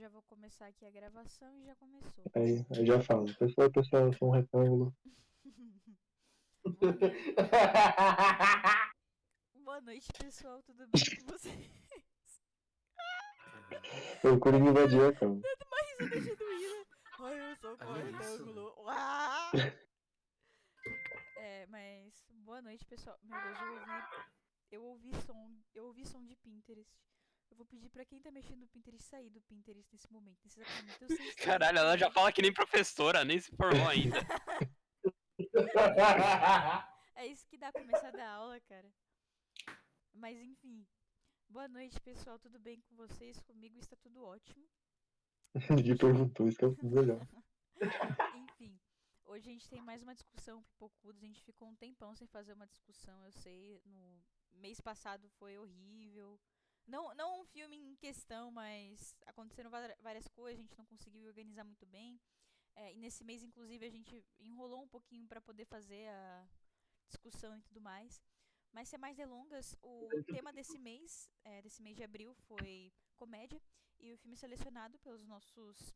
já vou começar aqui a gravação e já começou. Aí já falo. Pessoal, eu sou um retângulo. Boa noite. Boa noite, pessoal. Tudo bem com vocês? Eu Coringa invadia, cara. Dando uma risada genuína. Ai, eu sou Olha isso, retângulo. Uá! Mas boa noite, pessoal. Meu Deus, eu ouvi som de Pinterest. Eu vou pedir pra quem tá mexendo no Pinterest sair do Pinterest nesse momento, nesse exato momento. Eu sei estar Caralho, ela já fala que nem professora, nem se formou ainda. É isso que dá começar a dar aula, cara. Mas enfim. Boa noite, pessoal. Tudo bem com vocês? Comigo está tudo ótimo. Ninguém perguntou, isso que é o melhor. Enfim. Hoje a gente tem mais uma discussão pipocudos. A gente ficou um tempão sem fazer uma discussão, eu sei. No mês passado foi horrível. Não um filme em questão, mas aconteceram várias coisas, a gente não conseguiu organizar muito bem. E nesse mês, inclusive, a gente enrolou um pouquinho para poder fazer a discussão e tudo mais. Mas sem mais delongas, o tema desse mês de abril, foi comédia. E o filme selecionado pelos nossos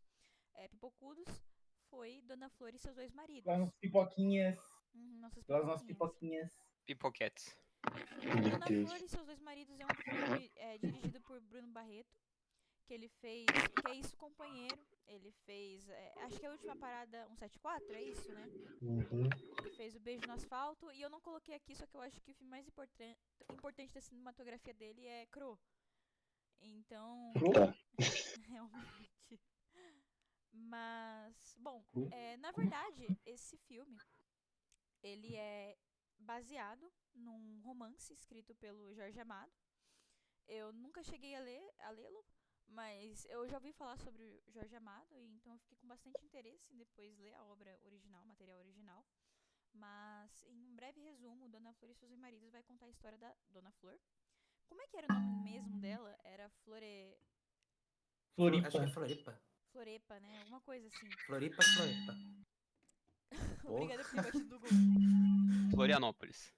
pipocudos foi Dona Flor e seus dois maridos. Pelas nossas pipoquinhas. Nossas Pelas nossas pipoquinhas. pipoquinhas. Pipoquetes. Enfim, Meu Dona Deus. Flor e seus dois maridos é um filme dirigido por Bruno Barreto, que ele fez Que é Isso, Companheiro. Ele fez, acho que é a Última Parada 174, é isso, né? Uhum. Ele fez O Beijo no Asfalto. E eu não coloquei aqui, só que eu acho que o filme mais importante da cinematografia dele é Crow. Então, Tá. realmente. Mas, bom, na verdade, esse filme, ele é baseado num romance escrito pelo Jorge Amado. Eu nunca cheguei a lê-lo, mas eu já ouvi falar sobre o Jorge Amado, e então eu fiquei com bastante interesse em depois ler a obra original, o material original. Mas, em um breve resumo, Dona Flor e seus maridos vai contar a história da Dona Flor. Como é que era o nome mesmo dela? Era Floripa. Acho que é Floripa. Florepa, né? Alguma coisa assim. Floripa. Obrigada por ter batido no Google. Florianópolis.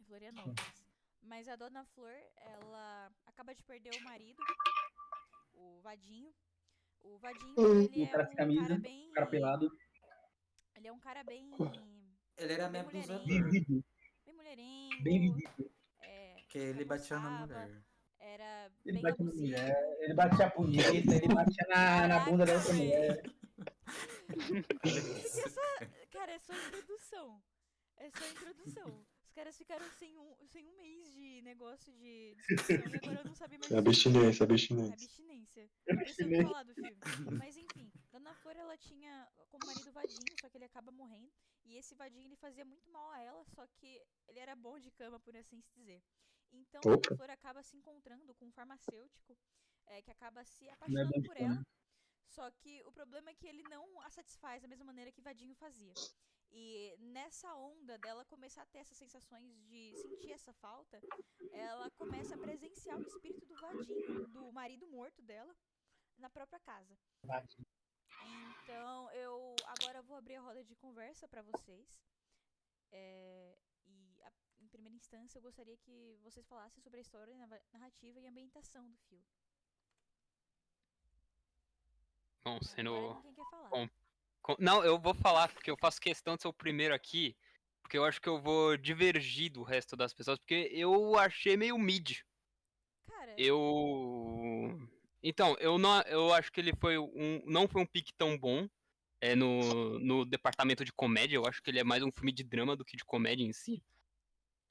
Florianópolis. Mas a Dona Flor, ela acaba de perder o marido, o Vadinho. O Vadinho, ele O é cara sem um cara camisa, bem... o cara pelado. Ele é um cara bem... Ele era bem meio mulherengo. abusador. Vivido. Bem Bem mulherengo. vivido. Que ele batia na Roçava. mulher. Era Ele bem batia na mulher, abusivo. ele batia a punheta, ele batia na bunda da Caraca, outra velho. mulher. Olha Isso aqui é isso. só... Cara, é só introdução. É só introdução. Os caras ficaram sem um mês de negócio de discussão e agora não sabem mais discutir. Abstinência. Abstinência. Não precisamos falar do filme. Mas enfim, Dona Flor, ela tinha como marido Vadinho, só que ele acaba morrendo. E esse Vadinho, ele fazia muito mal a ela, só que ele era bom de cama, por assim se dizer. Então Dona Opa. Flor acaba se encontrando com um farmacêutico que acaba se Não é bom apaixonando de por cama. ela. Só que o problema é que ele não a satisfaz da mesma maneira que Vadinho fazia. E nessa onda dela começar a ter essas sensações de sentir essa falta, ela começa a presenciar o espírito do Vadinho, do marido morto dela, na própria casa. Então, eu agora vou abrir a roda de conversa para vocês. Em primeira instância, eu gostaria que vocês falassem sobre a história, narrativa e ambientação do filme. Bom, Agora sendo. ninguém quer falar. Não, eu vou falar, porque eu faço questão de ser o primeiro aqui. Porque eu acho que eu vou divergir do resto das pessoas. Porque eu achei meio mid. Cara, Então, eu acho que ele não foi um pique tão bom no departamento de comédia. Eu acho que ele é mais um filme de drama do que de comédia em si.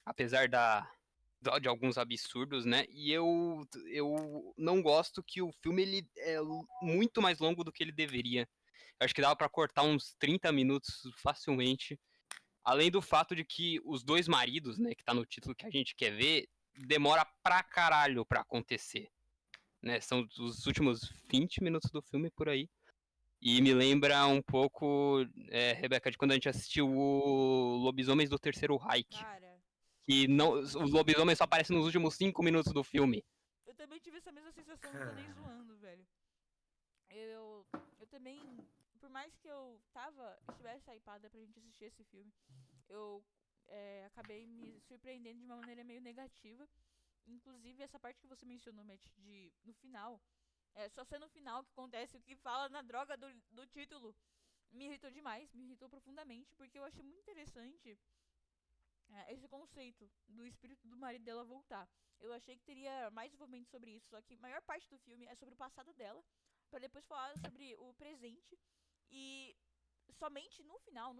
Apesar de alguns absurdos, né? E eu não gosto que o filme ele é muito mais longo do que ele deveria. Eu acho que dava pra cortar uns 30 minutos facilmente. Além do fato de que os dois maridos, né, que tá no título que a gente quer ver, demora pra caralho pra acontecer. Né? São os últimos 20 minutos do filme por aí. E me lembra um pouco, Rebeca, de quando a gente assistiu o Lobisomens do Terceiro Reich. cara, Que não, os lobisomens só aparecem nos últimos 5 minutos do filme. eu também tive essa mesma sensação, não tô nem zoando, velho. Eu também, por mais que eu estivesse hypada pra gente assistir esse filme, eu acabei me surpreendendo de uma maneira meio negativa. Inclusive, essa parte que você mencionou, Matt, no final, É só ser no final que acontece o que fala na droga do título. Me irritou demais, me irritou profundamente, porque eu achei muito interessante esse conceito do espírito do marido dela voltar. Eu achei que teria mais desenvolvimento sobre isso, só que a maior parte do filme é sobre o passado dela, pra depois falar sobre o presente e somente no final,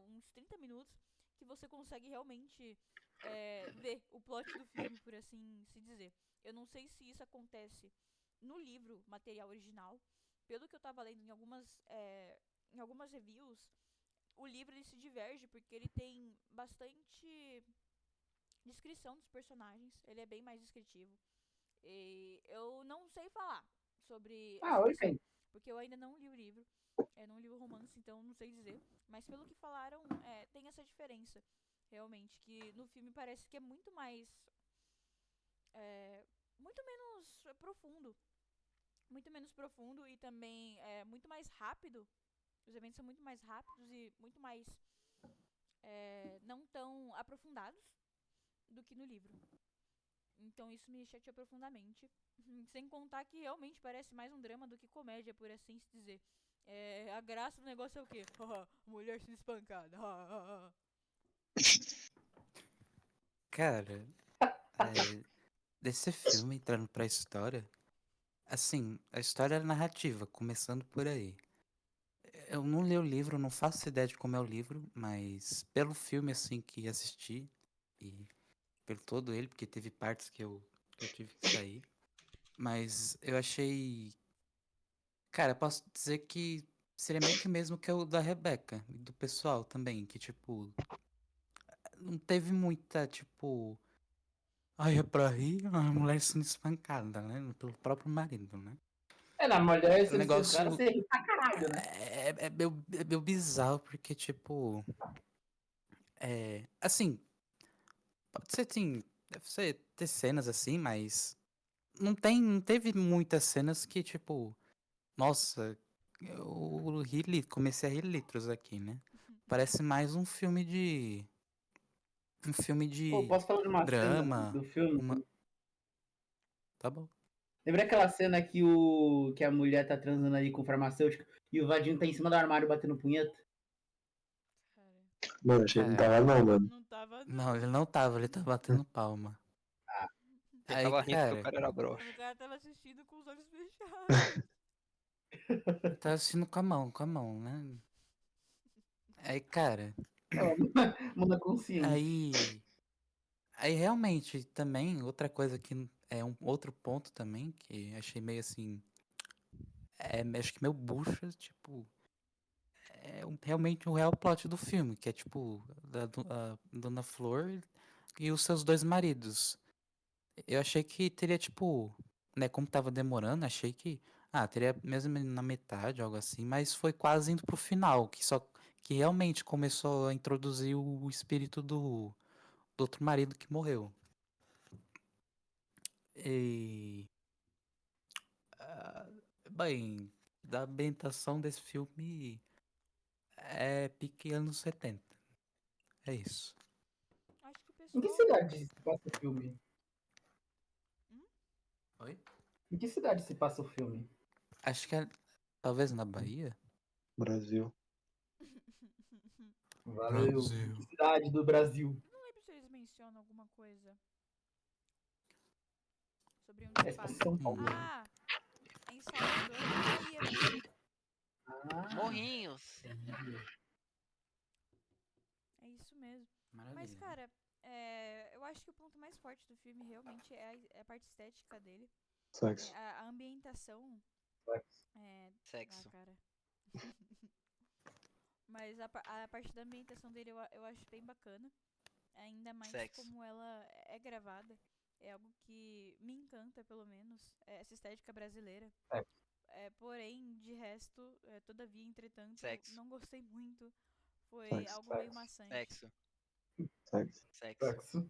uns 30 minutos, que você consegue realmente ver o plot do filme, por assim se dizer. Eu não sei se isso acontece no livro material original. Pelo que eu tava lendo em algumas reviews, o livro ele se diverge porque ele tem bastante descrição dos personagens. Ele é bem mais descritivo. E eu não sei falar sobre Ah, essa oi, questão, Kaique. porque eu ainda não li o livro. Não li o romance, então não sei dizer. Mas pelo que falaram, tem essa diferença. Realmente, que no filme parece que é muito mais. Muito menos profundo. Muito menos profundo e também muito mais rápido. Os eventos são muito mais rápidos e muito mais não tão aprofundados do que no livro. Então isso me chateou profundamente. Sem contar que realmente parece mais um drama do que comédia, por assim se dizer. A graça do negócio é o quê? Mulher sendo espancada. Cara, desse filme entrando pra história, assim, a história é narrativa, começando por aí. Eu não li o livro, não faço ideia de como é o livro, mas pelo filme, assim, que assisti, e pelo todo ele, porque teve partes que eu tive que sair, mas eu achei. Cara, eu posso dizer que seria meio que o mesmo que o da Rebeca, e do pessoal também, que, tipo, não teve muita, tipo. Ai, é pra rir, a mulher sendo espancada, né? Pelo próprio marido, né? Na mulher O sendo censurada, negócio você ri pra caralho, né? é meio bizarro, porque, tipo. Assim, pode ser, sim, deve ser ter cenas assim, mas. Não teve muitas cenas que, tipo. Nossa, eu comecei a rir litros aqui, né? Parece mais um filme de. Um filme Pô, de posso falar de uma cena drama. do filme? Tá bom. Lembra aquela cena que a mulher tá transando ali com o farmacêutico e o Vadinho tá em cima do armário batendo punheta? Cara, Mano, achei que não Cara, tava não, mano. não tava não, não. ele não tava, ele tava batendo palma. Ele Aí, tava rindo porque o cara, cara era broxa. O cara tava assistindo com os olhos fechados. ele tava assistindo com a mão, né? Aí, cara, Ela muda a consciência. aí. Aí realmente também, outra coisa que é um outro ponto também, que achei meio assim. Acho que meio bucha, tipo. Realmente o real plot do filme, que é tipo a Dona Flor e os seus dois maridos. Eu achei que teria, tipo, né, como tava demorando, achei que, teria mesmo na metade, algo assim, mas foi quase indo pro final, que realmente começou a introduzir o espírito do outro marido que morreu. E, ah, bem, da ambientação desse filme é pique anos 70. É isso. Acho que o Em que pessoal. cidade se passa o filme? Hum? Oi? Em que cidade se passa o filme? Acho que é talvez na Bahia. Brasil. Valeu. Em Brasil. que cidade do Brasil? Não lembro se eles mencionam alguma coisa sobre onde se É, se passa em passa. São Paulo. Ah, é em Salvador, é na Bahia mesmo. Ah, Morrinhos. É isso mesmo. Mas, Maravilha. cara, eu acho que o ponto mais forte do filme realmente é a parte estética dele. Sexo. A ambientação. Sexo. Cara. Mas a parte da ambientação dele eu acho bem bacana. Ainda mais Sexo. como ela é gravada. É algo que me encanta, pelo menos. Essa estética brasileira. Porém, de resto, todavia, entretanto, Sexo. não gostei muito. Foi Sexo. algo meio maçante. Sexo. Sexo. Sexo. Sexo.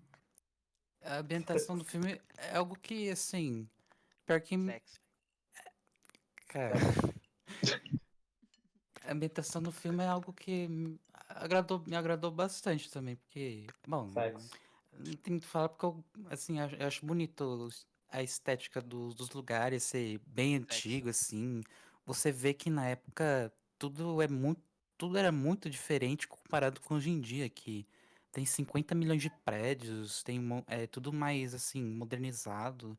A ambientação do filme é algo que, assim, pior que, Sexo. cara, a ambientação do filme é algo que me agradou bastante também, porque, bom, Sexo. não tem muito o que falar porque eu, assim, eu acho bonito a estética dos lugares ser bem antigo, Sexo. assim. Você vê que na época tudo era muito diferente comparado com hoje em dia, que tem 50 milhões de prédios, é tudo mais assim, modernizado.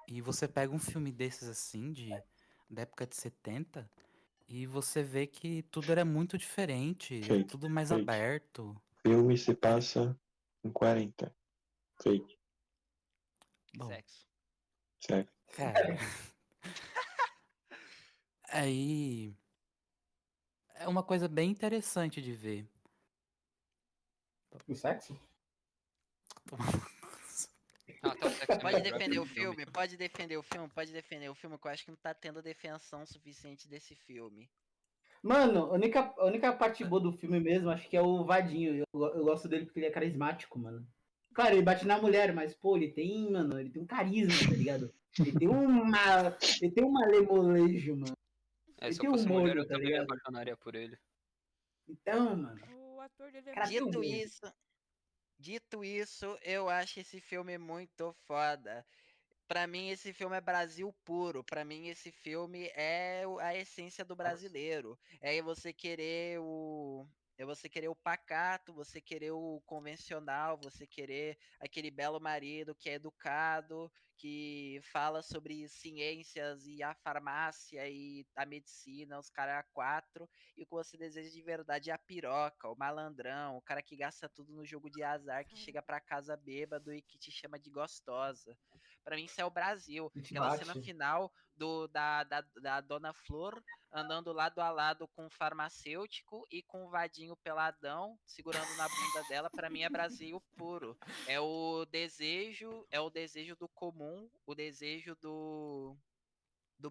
E você pega um filme desses assim, da época de 70, e você vê que tudo era muito diferente, Fake, tudo mais fake. aberto. Filme se passa em 40. Fake. Bom, Sexo. Certo. cara, aí é uma coisa bem interessante de ver. O sexo? Até o sexo é Pode melhor defender que o o filme. filme, pode defender o filme, pode defender o filme, que eu acho que não tá tendo defensão suficiente desse filme. Mano, a única parte boa do filme mesmo, acho que é o Vadinho. Eu gosto dele porque ele é carismático, mano. Claro, ele bate na mulher, mas, pô, ele tem um carisma, tá ligado? Ele tem um malemolêncio, mano. É, Ele se eu tem um fosse mulher, eu molho, tá também me ligado? apaixonaria por ele. Então, mano, O ator dele o é cara tem muito um Dito molho. bom. isso, dito isso, eu acho esse filme muito foda. Pra mim, esse filme é Brasil puro. Pra mim, esse filme é a essência do brasileiro. É você querer o. É você querer o pacato, você querer o convencional, você querer aquele belo marido que é educado, que fala sobre ciências e a farmácia e a medicina, os caras a quatro, e o que você deseja de verdade é a piroca, o malandrão, o cara que gasta tudo no jogo de azar, que Cara, chega pra casa bêbado e que te chama de gostosa. Pra mim, isso é o Brasil. Ele te Aquela cena bate. final da Dona Flor andando lado a lado com o farmacêutico e com o vadinho peladão segurando na bunda dela, pra mim é Brasil puro. É o desejo do comum, o desejo do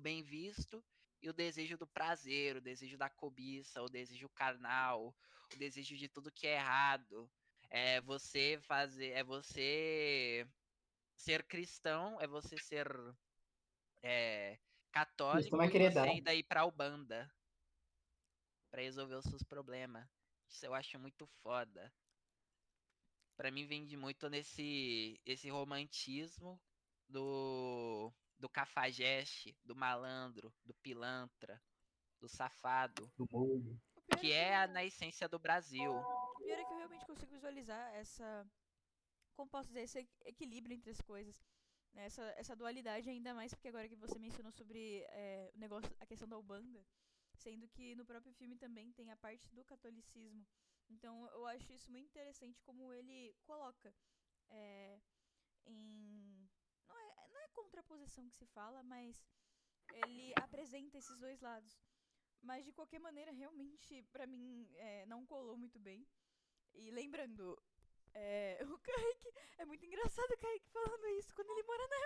bem visto e o desejo do prazer, o desejo da cobiça, o desejo carnal, o desejo de tudo que é errado. É você ser cristão, é você ser é, Isso não católico vai e querer você dar. ainda ir pra Ubanda pra resolver os seus problemas. Isso eu acho muito foda. Pra mim vende muito nesse esse romantismo do cafajeste, do malandro, do pilantra, do safado, Do molho. O pior é que que é eu, na essência do Brasil. o pior é que eu realmente consigo visualizar essa, como posso dizer, esse equilíbrio entre as coisas. Né? Essa dualidade, ainda mais porque agora que você mencionou sobre o negócio, a questão da Ubanda, sendo que no próprio filme também tem a parte do catolicismo. Então eu acho isso muito interessante como ele coloca é, em. Não é contraposição que se fala, mas ele apresenta esses dois lados. Mas de qualquer maneira, realmente, pra mim, não colou muito bem. E lembrando, o Kaique. É muito engraçado o Kaique falando isso quando ele mora na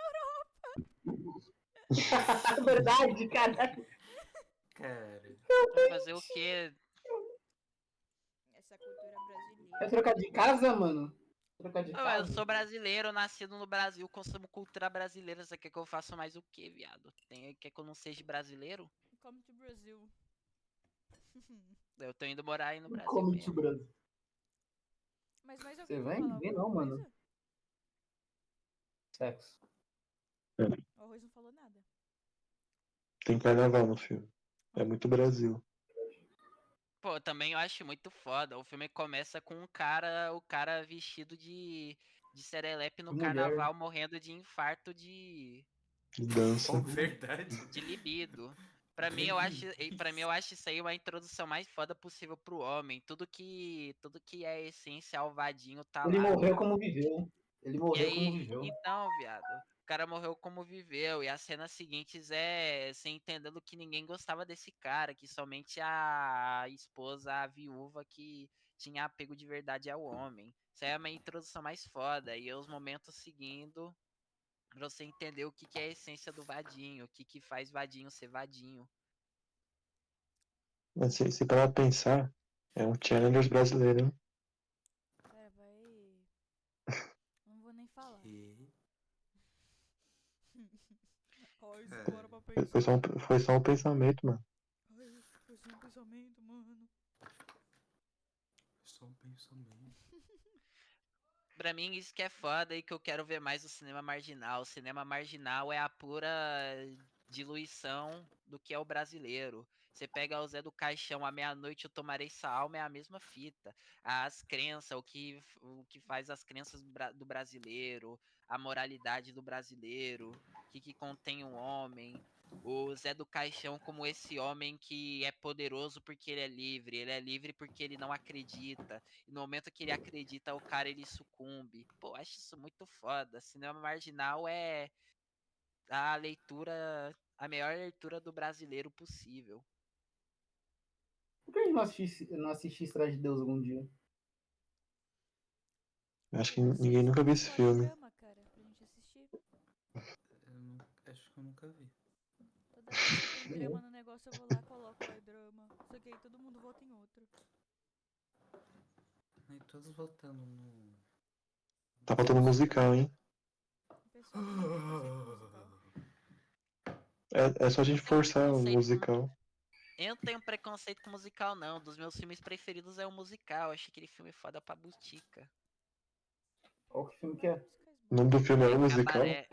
Verdade, cara. Cara, Vai fazer o quê? essa cultura Vai brasileira. trocar de casa, mano? Trocar de Eu casa? sou brasileiro, nascido no Brasil, consumo cultura brasileira. Você quer que eu faça mais o quê, viado? Quer que eu não seja brasileiro? Come to Brasil. Eu tô indo morar aí no Brasil Come to mesmo. Brasil. Mas mais Você alguém quer vai? falar Vem alguma não, mano. coisa? Sexo. O Arroz não falou nada. Tem carnaval no filme. É muito Brasil. Pô, também eu acho muito foda. O filme começa com o cara vestido de serelepe no Mulher. carnaval, morrendo de infarto de, De dança. verdade. de libido. Pra mim, eu acho isso aí uma introdução mais foda possível pro homem. Tudo que é essência alvadinho tá Ele lá. morreu como viveu. Ele E morreu como aí, viveu. então, viado, o cara morreu como viveu. E as cenas seguintes é você entendendo que ninguém gostava desse cara, que somente a esposa, a viúva, que tinha apego de verdade ao homem. Isso aí é uma introdução mais foda. E os momentos seguindo, pra você entender o que é a essência do vadinho, o que faz vadinho ser vadinho. Mas se parar pra pensar, é um challenge brasileiro, hein? Cara, vai. Não vou nem falar. E, Ai, se cara, para pra Foi pensar. foi só um pensamento, mano. Ai, foi só um pensamento, mano. só um pensamento. Pra mim, isso que é foda e que eu quero ver mais o cinema marginal. O cinema marginal é a pura diluição do que é o brasileiro. Você pega o Zé do Caixão, à meia-noite eu tomarei sua alma, é a mesma fita. As crenças, o que faz as crenças do brasileiro, a moralidade do brasileiro, o que contém um homem. O Zé do Caixão como esse homem que é poderoso porque ele é livre porque ele não acredita. E no momento que ele acredita, o cara ele sucumbe. Pô, acho isso muito foda. Cinema marginal é a leitura, a melhor leitura do brasileiro possível. Por que a gente não assiste Estrada de Deus algum dia? Acho que Eu sei ninguém nunca viu esse só filme. drama, cara, pra gente assistir. Acho que eu nunca vi. Toda vez que tem drama no negócio, eu vou lá e coloco, ó, é drama. Só que aí todo mundo vota em outro. Aí todos votando no. Tá faltando musical, hein? O pessoal tem preconceito com musical. É só a gente forçar o musical. Eu não tenho preconceito com musical, não. Dos meus filmes preferidos é o musical. Achei aquele filme foda pra butica. Qual que filme que é? O nome do filme é o musical? Cabaré.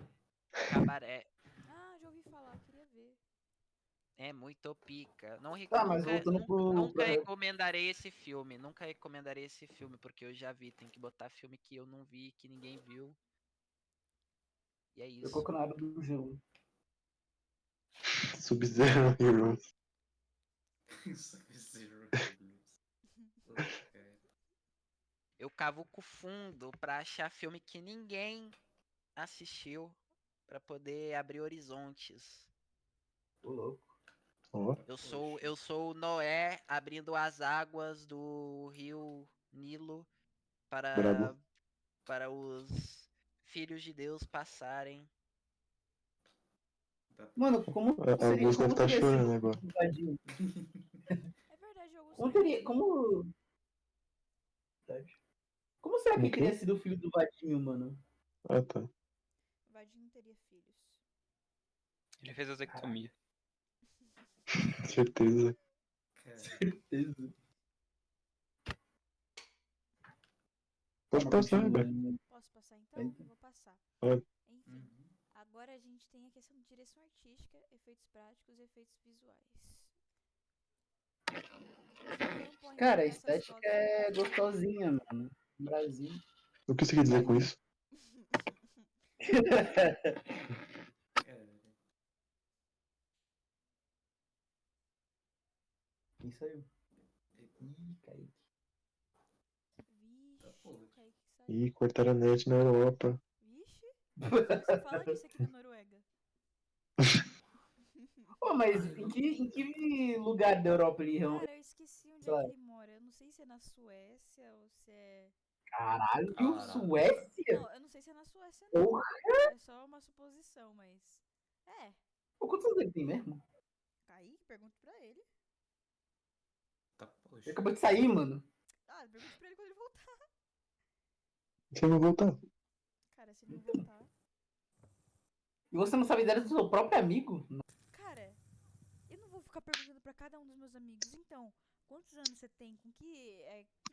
Cabaré. Ah, já ouvi falar, queria ver. É muito pica. Não, Tá, mas voltando nunca pra... recomendarei esse filme. Nunca recomendarei esse filme, porque eu já vi. Tem que botar filme que eu não vi, que ninguém viu. E é Eu isso. coloco na área do gelo. Sub-Zero Heroes. Sub-Zero Eu cavuco fundo pra achar filme que ninguém assistiu, pra poder abrir horizontes. Tô louco. Ó, Eu sou o Noé abrindo as águas do rio Nilo brabo. para os filhos de Deus passarem. Mano, como A seria, Augusto deve como estar teria chorando sido agora. o Vadinho? É verdade, Augusto. Como teria, como será Como que que teria é? sido o filho do Vadinho, mano? Ah, tá. Vadinho teria filhos. Ele fez vasectomia. Certeza. Certeza. Pode passar, Rebeca. Posso passar então? Eu vou passar. Pode. Enfim, agora a gente tem a questão de direção artística, efeitos práticos e efeitos visuais. Vamos pôr, então, Cara, a nessas estética fotos. é gostosinha, mano. No Brasil. O que você quer dizer com isso? Isso aí. Ih, Kaique. Vixe, o Kaique saiu. Ih, cortaram a net na Europa. Vixe, você fala disso aqui na Noruega. Pô, mas em que lugar da Europa ele Cara, eu esqueci onde é que ele mora. Eu não sei se é na Suécia ou se é... Caralho, Caralho. Suécia? Não, eu não sei se é na Suécia, não. Porra. É só uma suposição, mas... É, Pô, quantos anos ele tem mesmo? Kaique, pergunto pra ele. Tá, Ele poxa. acabou de sair, mano. Ah, pergunte pra ele quando ele voltar. Você vai voltar. Cara, se ele não voltar... E você não sabe ideia do seu próprio amigo? Cara, eu não vou ficar perguntando pra cada um dos meus amigos. Então, quantos anos você tem? Com que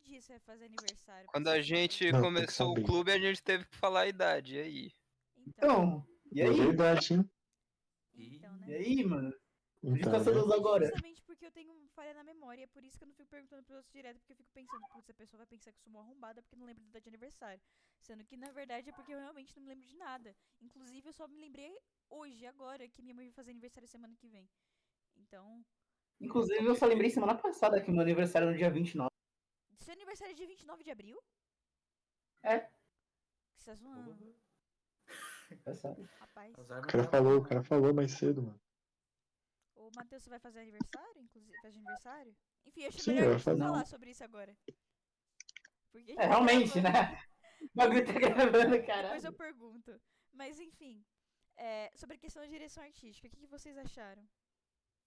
dia você vai fazer aniversário? Quando Pra a você saber. gente Não, tem que começou o saber. clube, a gente teve que falar a idade. E aí? Então, e É aí? verdade, hein? Então, E né? aí, mano? A gente Então, tá né? sedoso agora. Justamente porque eu tenho falha na memória. É por isso que eu não fico perguntando pros outros direto. Porque eu fico pensando, putz, a pessoa vai pensar que eu sou uma arrombada porque não lembro da data de aniversário. Sendo que, na verdade, é porque eu realmente não me lembro de nada. Inclusive, eu só me lembrei hoje, agora, que minha mãe vai fazer aniversário semana que vem. Então, Inclusive, eu só lembrei semana passada que meu aniversário é no dia 29. seu aniversário é dia 29 de abril? É. Que você tá zoando, É sério. rapaz. O cara falou mais cedo, mano. Ô, Matheus, você vai fazer aniversário? Inclusive, faz aniversário? Enfim, acho Sim, melhor eu a vou gente não fazer. falar sobre isso agora. Porque a gente É, tá realmente, gravando. né? O bagulho tá gravando, Depois caralho. eu pergunto. Mas enfim, sobre a questão da direção artística, o que vocês acharam?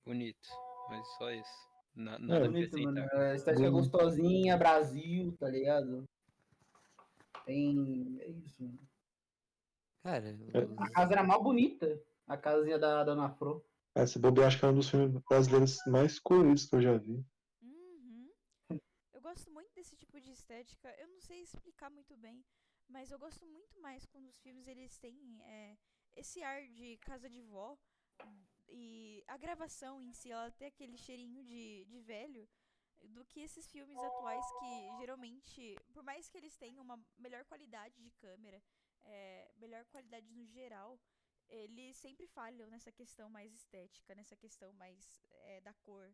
Bonito. Mas só isso. Nada É, a Bonito, mano. acrescentar. A estética Bonito. gostosinha, Brasil, tá ligado? Tem. É isso, mano. Cara, A casa era mal bonita. A casinha da Dona Fro. Esse bobear acho que é um dos filmes brasileiros mais coloridos que eu já vi. Uhum. Eu gosto muito desse tipo de estética. Eu não sei explicar muito bem, Mas eu gosto muito mais quando os filmes eles têm esse ar de casa de vó e a gravação em si, ela tem aquele cheirinho de velho do que esses filmes atuais que geralmente, por mais que eles tenham uma melhor qualidade de câmera, melhor qualidade no geral, eles sempre falham nessa questão mais estética, nessa questão mais da cor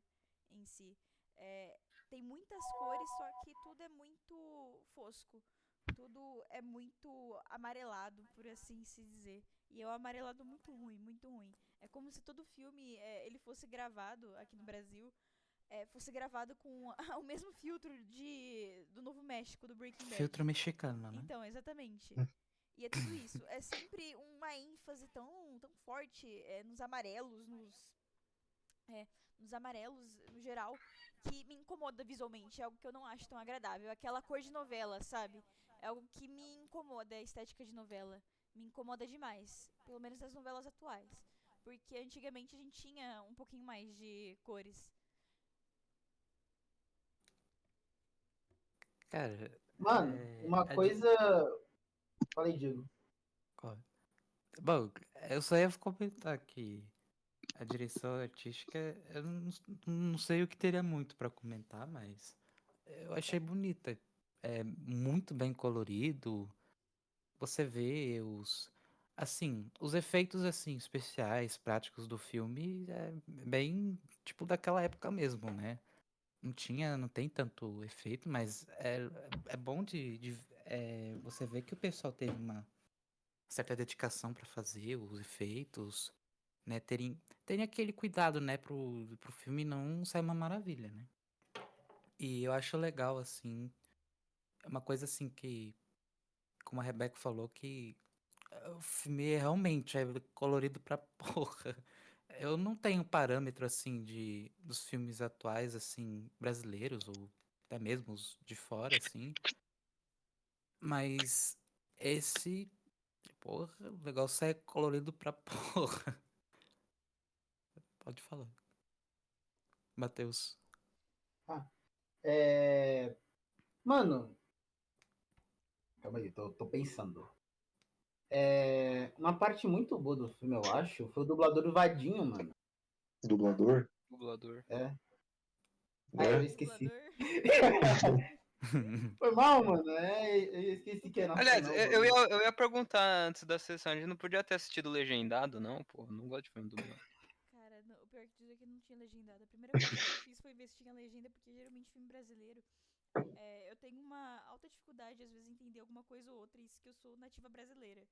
em si. É, tem muitas cores, só que tudo é muito fosco. Tudo é muito amarelado, por assim se dizer. E é um amarelado muito ruim, muito ruim. É como se todo filme ele fosse gravado aqui no Brasil, fosse gravado com o mesmo filtro do Novo México, do Breaking Bad. Filtro mexicano, né? Então, exatamente. E é tudo isso. É sempre uma ênfase tão, tão forte nos amarelos, nos amarelos no geral, que me incomoda visualmente. É algo que eu não acho tão agradável. Aquela cor de novela, sabe? É algo que me incomoda, a estética de novela. Me incomoda demais. Pelo menos nas novelas atuais. Porque antigamente a gente tinha um pouquinho mais de cores. Cara, Mano, uma a coisa. Falei, Diego. ó, bom, eu só ia comentar que a direção artística, eu não sei o que teria muito pra comentar, mas eu achei bonita. É muito bem colorido. Você vê os efeitos assim especiais, práticos do filme é bem tipo daquela época mesmo, né? Não tem tanto efeito, mas é bom você ver que o pessoal teve uma certa dedicação para fazer os efeitos, né? Terem aquele cuidado, né, pro filme não sair uma maravilha, né? E eu acho legal, assim, é uma coisa assim que, como a Rebeca falou, que o filme realmente é colorido pra porra. Eu não tenho parâmetro, assim, dos filmes atuais, assim, brasileiros, ou até mesmo os de fora, assim, mas esse, porra, o negócio é colorido pra porra. Pode falar. Matheus. Ah, é... Mano, calma aí, tô pensando. Uma parte muito boa do filme, eu acho, foi o dublador do Vadinho, mano. Dublador? Dublador. É. Ah, eu Né? esqueci. Dublador. Foi mal, mano. Eu esqueci que é Aliás, nacional o eu bagulho. ia, eu ia perguntar antes da sessão, a gente não podia ter assistido legendado, não, pô. Não gosto de filme dublado. Cara, o pior que dizer que não tinha legendado. A primeira coisa que eu fiz foi ver se tinha legenda, porque geralmente filme brasileiro, eu tenho uma alta dificuldade, às vezes, em entender alguma coisa ou outra, isso que eu sou nativa brasileira.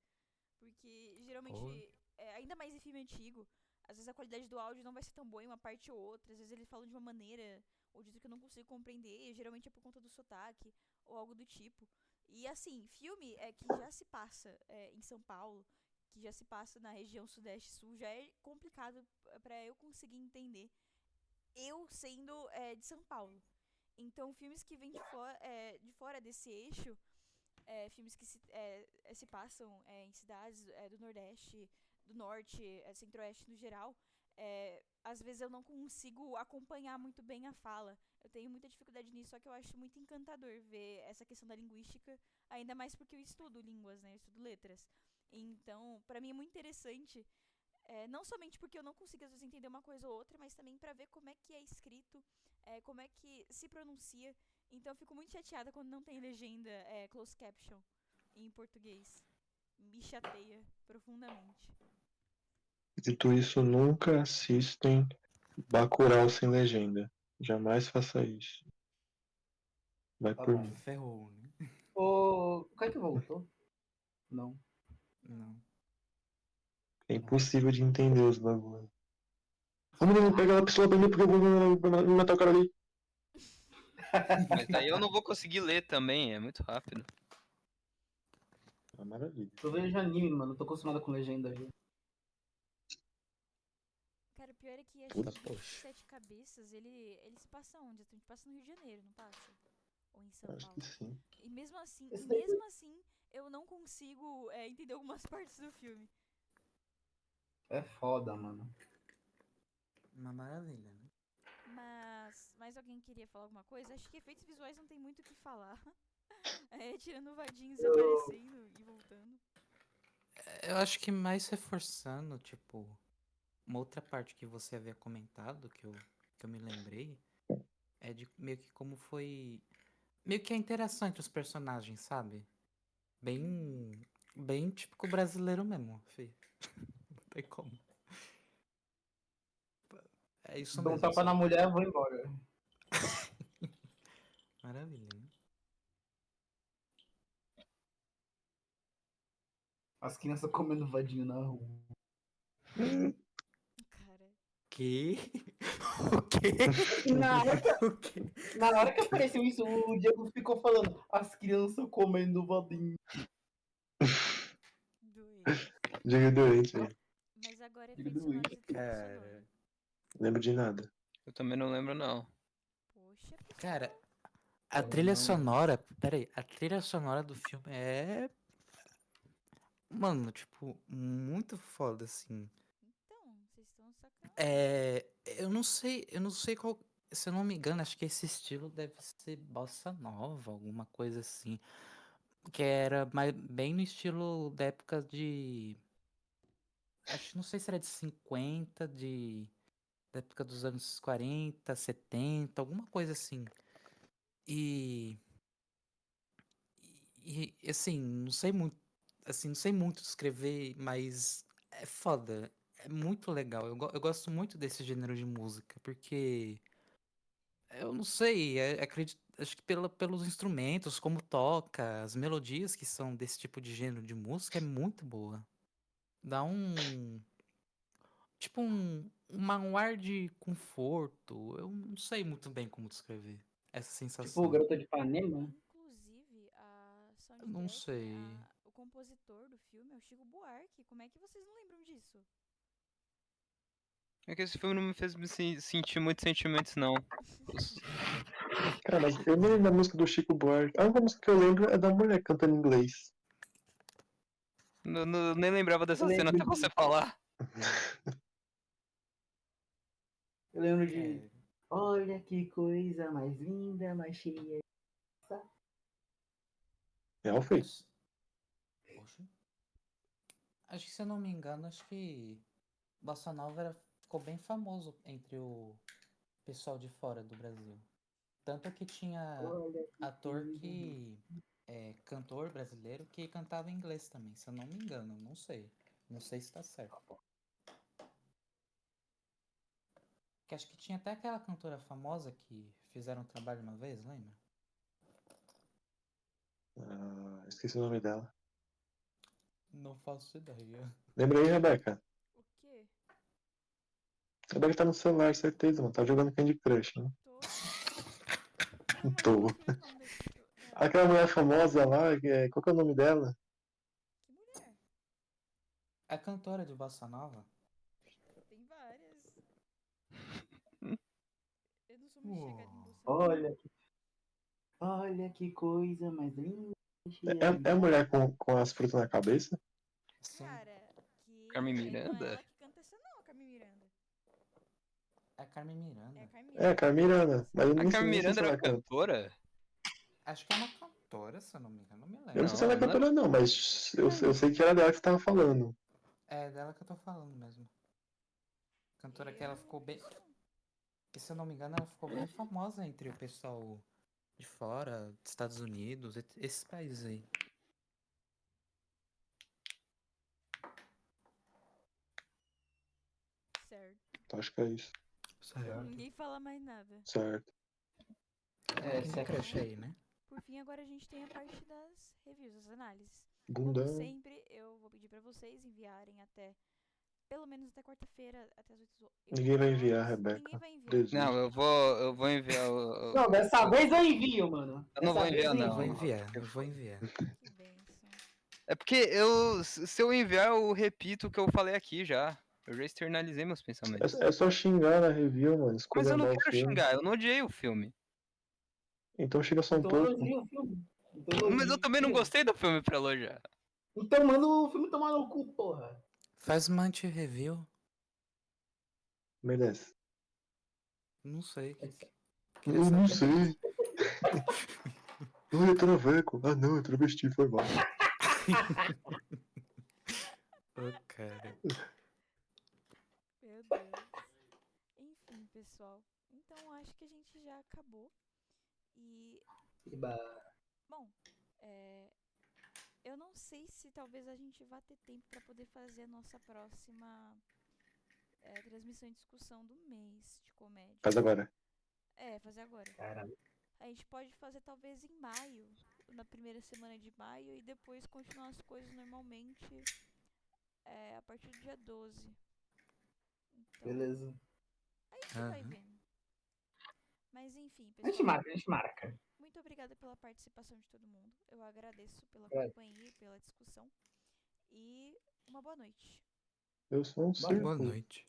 Porque Porra. geralmente, ainda mais em filme antigo, às vezes a qualidade do áudio não vai ser tão boa em uma parte ou outra, às vezes eles falam de uma maneira ou de outra que eu não consigo compreender, e geralmente é por conta do sotaque ou algo do tipo. E assim, filme que já se passa em São Paulo, que já se passa na região sudeste sul, já é complicado pra eu conseguir entender, eu sendo de São Paulo. Então, filmes que vêm de fora desse eixo, filmes que se passam em cidades do Nordeste, do Norte, Centro-Oeste no geral, às vezes eu não consigo acompanhar muito bem a fala. Eu tenho muita dificuldade nisso, só que eu acho muito encantador ver essa questão da linguística, ainda mais porque eu estudo línguas, né? Eu estudo letras. Então, pra mim é muito interessante, não somente porque eu não consigo às vezes entender uma coisa ou outra, mas também pra ver como é que é escrito, como é que se pronuncia. Então eu fico muito chateada quando não tem legenda closed caption em português. Me chateia profundamente. Dito isso, nunca assistem Bacurau sem legenda. Jamais faça isso. Vai Tá por bom. mim. Ferrou, né? O Kaique voltou? Não. Não. É impossível de entender os bagulhos. Vamos pegar uma pistola pra mim porque eu vou matar o cara ali. Mas daí eu não vou conseguir ler também, é muito rápido. É uma maravilha. Eu vejo anime, mano. Tô acostumado com legenda já. Cara, o pior é que acho Puta, que Bicho de poxa. Sete Cabeças, ele se passa onde? A gente passa no Rio de Janeiro, não passa? Ou em São Acho que Paulo? sim. E mesmo assim, Esse daí eu não consigo entender algumas partes do filme. é foda, mano. Uma maravilha, né? Mas mais alguém queria falar alguma coisa? Acho que efeitos visuais não tem muito o que falar. É, tirando o vadinho, desaparecendo e voltando. Eu acho que mais reforçando, tipo, uma outra parte que você havia comentado, que eu me lembrei, é de meio que como foi. Meio que a interação entre os personagens, sabe? Bem. Bem típico brasileiro mesmo, fi. Não tem como. É isso Dou um mesmo, tapa na sabe? mulher e vou embora. Maravilha, né? As crianças comendo vadinho na rua. Cara, Que? O quê? E O quê? na hora que apareceu isso, o Diego ficou falando, as crianças comendo vadinho. doente. Diga doente aí. Mas agora Digo efeitos doente. sonoros e trilha sonora. Cara, Lembro de nada. Eu também não lembro, não. Poxa, pessoal. cara, a Também trilha não. sonora. Peraí, a trilha sonora do filme é. Mano, tipo, muito foda, assim. Então, vocês estão sacando. É. Eu não sei qual. Se eu não me engano, acho que esse estilo deve ser bossa nova, alguma coisa assim. Que era bem no estilo da época de. Acho, não sei se era de 50, da época dos anos 40, 70, alguma coisa assim. E, assim, não sei muito descrever, mas é foda, é muito legal. Eu gosto muito desse gênero de música, porque eu não sei, acredito, acho que pelos instrumentos, como toca, as melodias que são desse tipo de gênero de música é muito boa. Dá tipo um ar de conforto. Eu não sei muito bem como descrever essa Tipo, sensação. Garota de Ipanema. Inclusive, a Eu não soundtrack, né? sei. O compositor do filme é o Chico Buarque. Como é que vocês não lembram disso? É que esse filme não me fez me sentir muitos sentimentos, não. Os- Cara, mas eu nem lembro da música do Chico Buarque. A única música que eu lembro é da mulher cantando em inglês. Nem lembrava Eu dessa cena lembro até você de. falar. Eu lembro de. É, Olha que coisa mais linda, mais cheia. Real foi. Poxa. Acho que se eu não me engano, acho que Bossa Nova ficou bem famoso entre o pessoal de fora do Brasil. Tanto que tinha Olha que ator coisa. que é cantor brasileiro que cantava em inglês também, se eu não me engano, não sei. Não sei se tá certo. Que acho que tinha até aquela cantora famosa que fizeram um trabalho uma vez, lembra? Ah, esqueci o nome dela. Não faço ideia. Lembra aí, Rebeca? O quê? A Rebeca tá no celular, certeza, mano. Tá jogando Candy Crush, né? Tô. Não, mas eu Tô. não sei o nome da... Aquela mulher famosa lá, qual que é o nome dela? Que mulher? A cantora de Bossa Nova? Tem várias. Eu não sou muito chegada em Uou. Bossa Nova. Olha que coisa mais linda, cheia de É a graça. mulher com as frutas na cabeça? Sim, Cara, que Carmen não é Miranda? ela que canta essa não, a Carmen Miranda. é a Carmen É a Miranda. Carmen É, a Miranda que canta Carmirana. essa. Mas eu A Carmen nem sei Miranda se era ela canta. cantora? Acho que é uma cantora, se eu não me engano, não me Eu não lembro. sei se ela é Não, não é. cantora, não, mas eu sei que era dela que você tava falando. É dela que eu tô falando mesmo. Cantora que ela Eu ficou bem. conheço não. Que, se eu não me engano, ela ficou bem famosa entre o pessoal de fora, dos Estados Unidos, esses países aí. Certo. Então acho que é isso. Certo. Ninguém fala mais nada. Certo. É, Candy certo. Crush aí, né? Por fim, agora a gente tem a parte das reviews, das análises. Como Bundão. sempre, eu vou pedir pra vocês enviarem até pelo menos até quarta-feira, até as 8 Ninguém vai horas. enviar, Ninguém Rebeca. vai enviar. Não, Desisto. eu vou enviar o. Não, dessa vez eu envio, mano. Eu não vou Dessa vez enviar, eu Eu vou não. envio. enviar, eu vou enviar. Que bênção. É porque se eu enviar, eu repito o que eu falei aqui já. Eu já externalizei meus pensamentos. É só xingar na review, mano. Mas Escolher eu não mal o quero filme. xingar, eu não odiei o filme. Então chega só um Então pouco. elogio o filme. Então Mas eu elogio. também não gostei do filme pra elogiar. Então manda o filme tomar no cu, porra. Faz uma anti-review? Merece. Não sei. Queria Eu não saber sei. mesmo. Olha, traveco. Ah, não, eu travesti, foi mal. Ô, cara. Meu Deus. Enfim, pessoal. Então acho que a gente já acabou. E, bom, é, eu não sei se talvez a gente vá ter tempo para poder fazer a nossa próxima transmissão e discussão do mês de comédia. Faz agora. Fazer agora. Caralho. A gente pode fazer talvez em maio, na primeira semana de maio, e depois continuar as coisas normalmente a partir do dia 12. Então, Beleza. a gente vai Aham. vendo. Mas enfim, A gente pessoal, marca, a gente marca. muito obrigada pela participação de todo mundo. Eu agradeço pela É. companhia e pela discussão. E uma boa noite. Eu sou um Boa Boa círculo. noite.